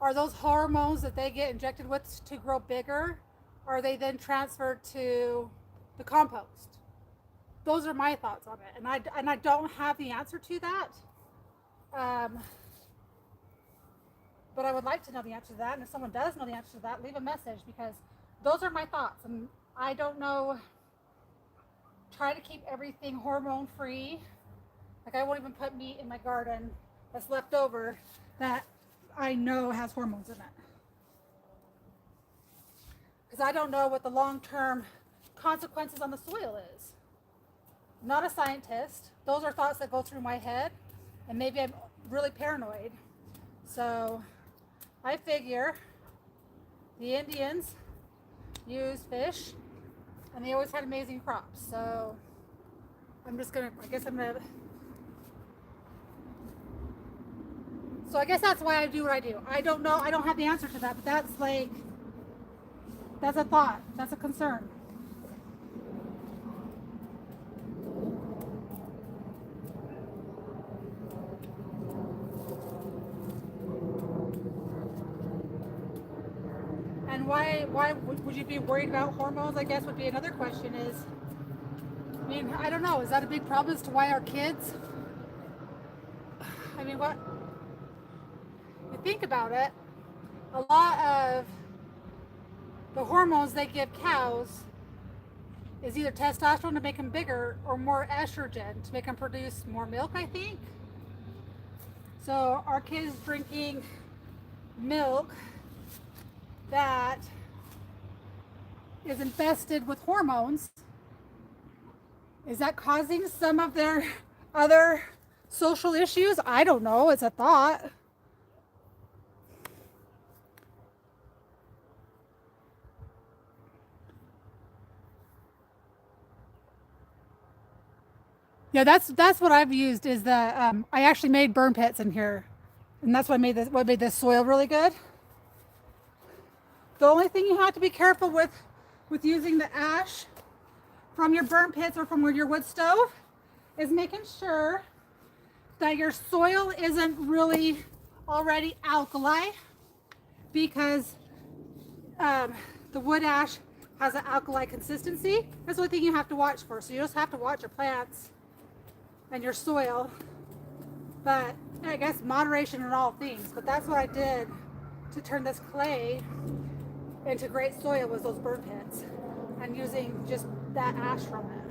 Speaker 1: are those hormones that they get injected with to grow bigger? Are they then transferred to the compost? Those are my thoughts on it, and I don't have the answer to that. But I would like to know the answer to that, and if someone does know the answer to that, leave a message, because those are my thoughts, and I don't know. Try to keep everything hormone free. Like, I won't even put meat in my garden that's left over that I know has hormones in it, because I don't know what the long-term consequences on the soil is. I'm not a scientist. Those are thoughts that go through my head, and maybe I'm really paranoid. So I figure the Indians use fish, and they always had amazing crops. So I guess that's why I do what I do. I don't know. I don't have the answer to that, but that's a thought. That's a concern. And why would you be worried about hormones? I guess would be another question. I mean, I don't know. Is that a big problem as to why our kids? I mean, what you think about it, a lot of the hormones they give cows is either testosterone to make them bigger or more estrogen to make them produce more milk, I think. So our kid is drinking milk that is infested with hormones. Is that causing some of their other social issues? I don't know. It's a thought. Yeah, that's what I've used is the I actually made burn pits in here, and that's what made this soil really good. The only thing you have to be careful with using the ash from your burn pits or from your wood stove is making sure that your soil isn't really already alkali, because the wood ash has an alkali consistency. That's the only thing you have to watch for. So you just have to watch your plants and your soil, but I guess moderation in all things. But that's what I did to turn this clay into great soil, was those burn pits and using just that ash from it.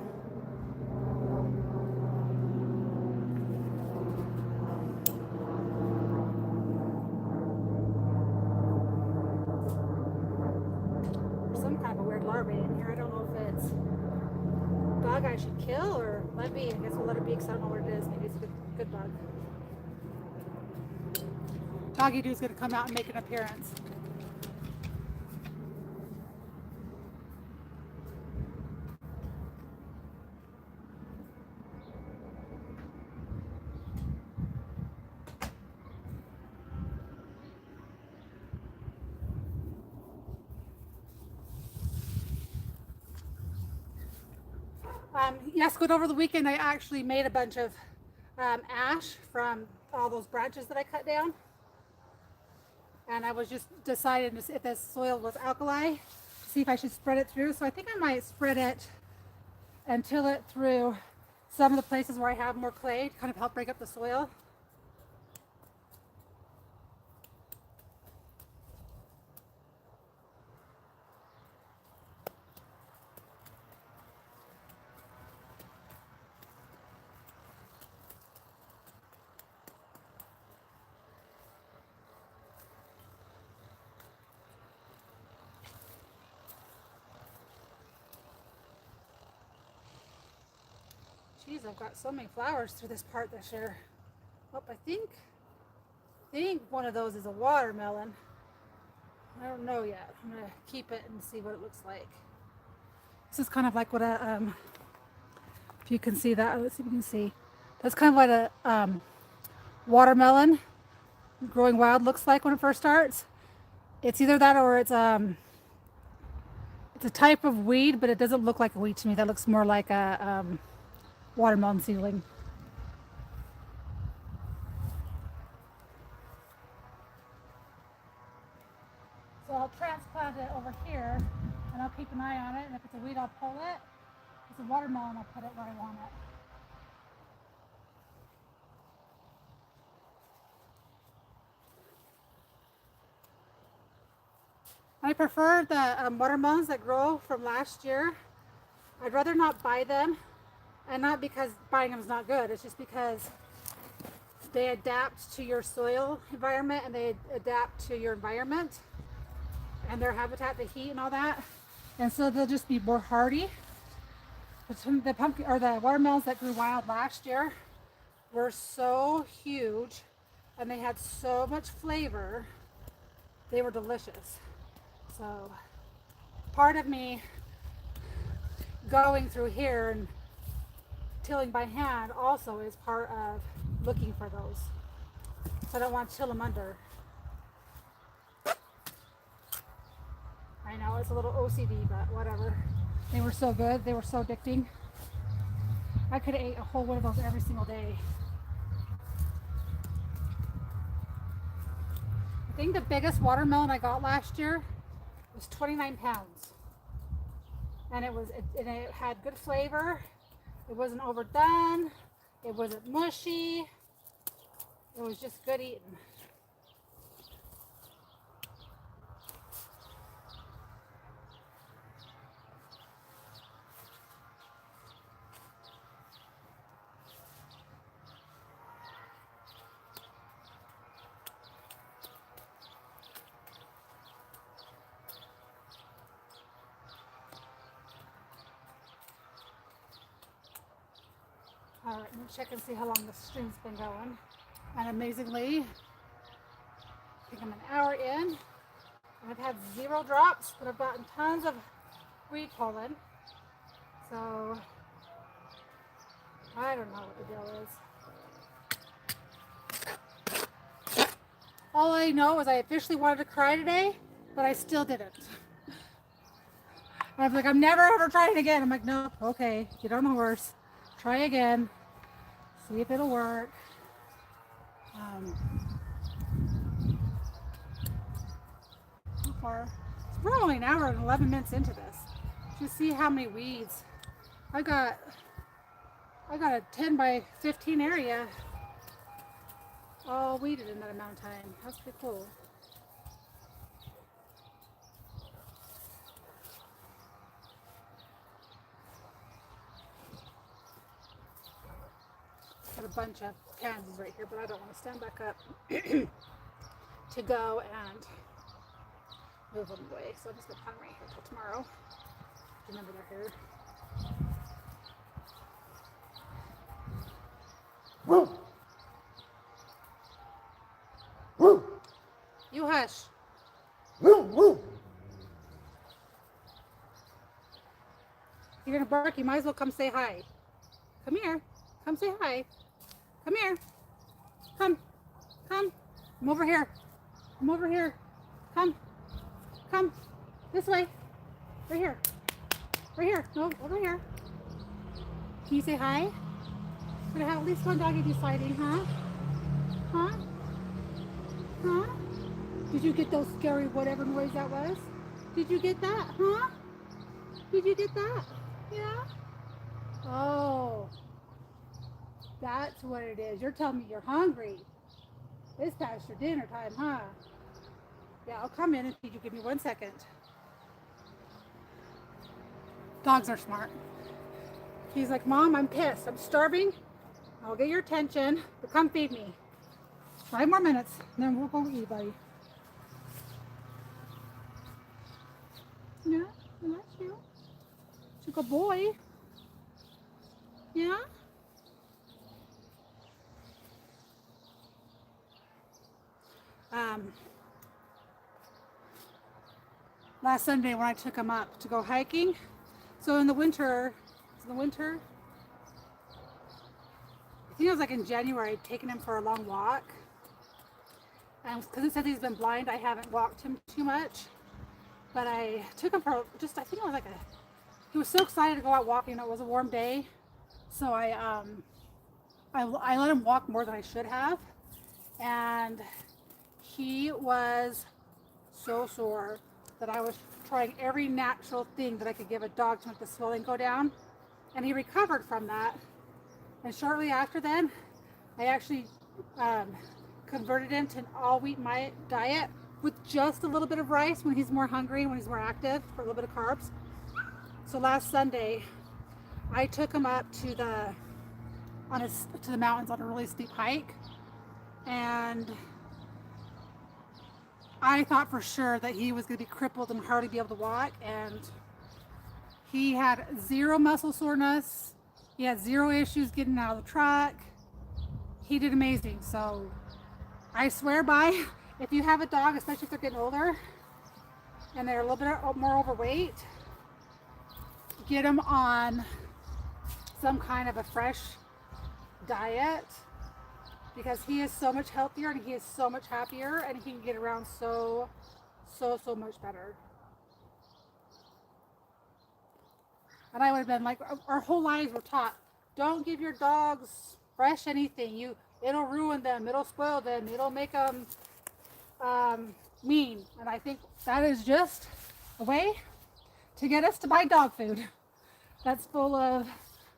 Speaker 1: There's some kind of a weird larvae in here. I don't know if it's a bug I should kill or let be. I guess we'll let it be because I don't know what it is. Maybe it's a good bug. Doggy Doo's gonna come out and make an appearance. Yes, good. Over the weekend, I actually made a bunch of ash from all those branches that I cut down. And I was just deciding if this soil was alkali, to see if I should spread it through. So I think I might spread it and till it through some of the places where I have more clay to kind of help break up the soil. Geez, I've got so many flowers through this part this year. Oh, I think one of those is a watermelon. I don't know yet. I'm gonna keep it and see what it looks like. This is kind of like what if you can see that, let's see if you can see. That's kind of what a watermelon growing wild looks like when it first starts. It's either that or it's a type of weed, but it doesn't look like a weed to me. That looks more like a watermelon seedling. So I'll transplant it over here, and I'll keep an eye on it, and if it's a weed, I'll pull it. If it's a watermelon, I'll put it where I want it. I prefer the watermelons that grow from last year. I'd rather not buy them, and not because buying them is not good. It's just because they adapt to your soil environment and they adapt to your environment and their habitat, the heat and all that. And so they'll just be more hardy. The pumpkin or the watermelons that grew wild last year were so huge and they had so much flavor. They were delicious. So part of me going through here and tilling by hand also is part of looking for those. So I don't want to till them under. I know it's a little OCD, but whatever. They were so good. They were so addicting. I could have ate a whole one of those every single day. I think the biggest watermelon I got last year was 29 pounds. And it had good flavor. It wasn't overdone. It wasn't mushy. It was just good eating. All right, let me check and see how long the stream's been going. And amazingly, I think I'm an hour in. And I've had 0 drops, but I've gotten tons of weed pollen. So I don't know what the deal is. All I know is I officially wanted to cry today, but I still didn't. I was like, I'm never ever trying again. I'm like, nope, okay, get on the horse, try again, see if it'll work. So far, we're only an hour and 11 minutes into this. Just see how many weeds. I got a 10 by 15 area all weeded in that amount of time. That's pretty cool. Got a bunch of pansies right here, but I don't want to stand back up to go and move them away. So I'm just gonna put them right here till tomorrow. Remember they're here. Woo! Woo! You hush. Woo! Woo! You're gonna bark. You might as well come say hi. Come here. Come say hi. Come here. Come. Come. I'm over here. I'm over here. Come. Come. This way. Right here. Right here. No, over here. Can you say hi? Gonna have at least one doggy be sliding, huh? Huh? Huh? Did you get those scary whatever noise that was? Did you get that? Huh? Did you get that? Yeah? Oh. That's what it is. You're telling me you're hungry. It's past your dinner time, huh? Yeah, I'll come in and feed you. Give me 1 second. Dogs are smart. He's like, Mom, I'm pissed. I'm starving. I'll get your attention, but come feed me. 5 more minutes, and then we'll go eat, buddy. Yeah, that's you. It's a good boy. Yeah? Last Sunday when I took him up to go hiking, so in the winter, I think it was like in January, I'd taken him for a long walk. And because it says he's been blind, I haven't walked him too much. But I took him for just, I think it was like he was so excited to go out walking. It was a warm day. So I let him walk more than I should have. And he was so sore that I was trying every natural thing that I could give a dog to make the swelling go down. And he recovered from that. And shortly after then, I actually converted him to an all-wheat diet with just a little bit of rice when he's more hungry, when he's more active, for a little bit of carbs. So last Sunday, I took him up to the mountains on a really steep hike, and I thought for sure that he was going to be crippled and hardly be able to walk, and he had 0 muscle soreness. He had 0 issues getting out of the truck. He did amazing. So I swear by, if you have a dog, especially if they're getting older and they're a little bit more overweight, get them on some kind of a fresh diet, because he is so much healthier and he is so much happier, and he can get around so much better. And I would have been like, our whole lives were taught, don't give your dogs fresh anything. It'll ruin them. It'll spoil them. It'll make them mean. And I think that is just a way to get us to buy dog food that's full of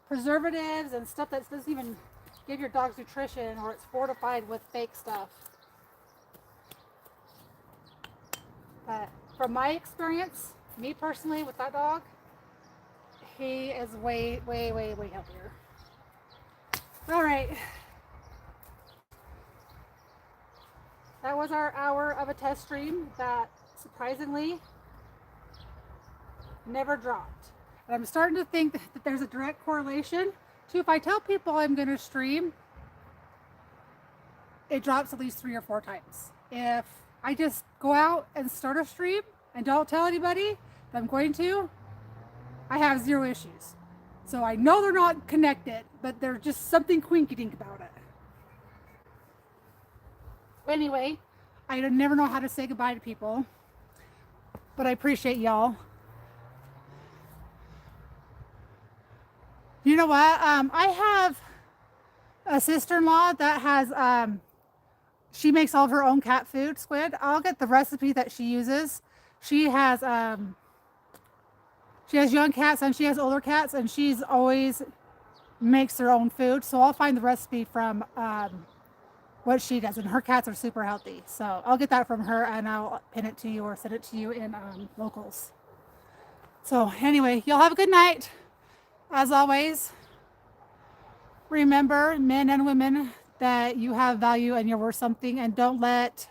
Speaker 1: preservatives and stuff that doesn't even give your dogs nutrition, or it's fortified with fake stuff. But from my experience, me personally with that dog, he is way healthier. All right. That was our hour of a test stream that surprisingly never dropped. And I'm starting to think that there's a direct correlation too, if I tell people I'm going to stream, it drops at least 3 or 4 times. If I just go out and start a stream and don't tell anybody that I'm going to, I have 0 issues. So I know they're not connected, but there's just something quinky-dink about it. Anyway, I never know how to say goodbye to people, but I appreciate y'all. You know what? I have a sister-in-law that has, she makes all of her own cat food, squid. I'll get the recipe that she uses. She has young cats and she has older cats, and she's always makes her own food. So I'll find the recipe from what she does, and her cats are super healthy. So I'll get that from her and I'll pin it to you or send it to you in locals. So anyway, y'all have a good night. As always, remember, men and women, that you have value and you're worth something, and don't let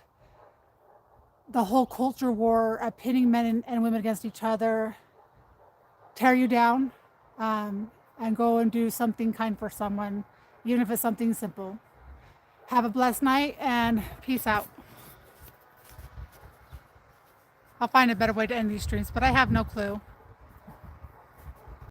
Speaker 1: the whole culture war of pitting men and women against each other tear you down, and go and do something kind for someone, even if it's something simple. Have a blessed night and peace out. I'll find a better way to end these streams, but I have no clue.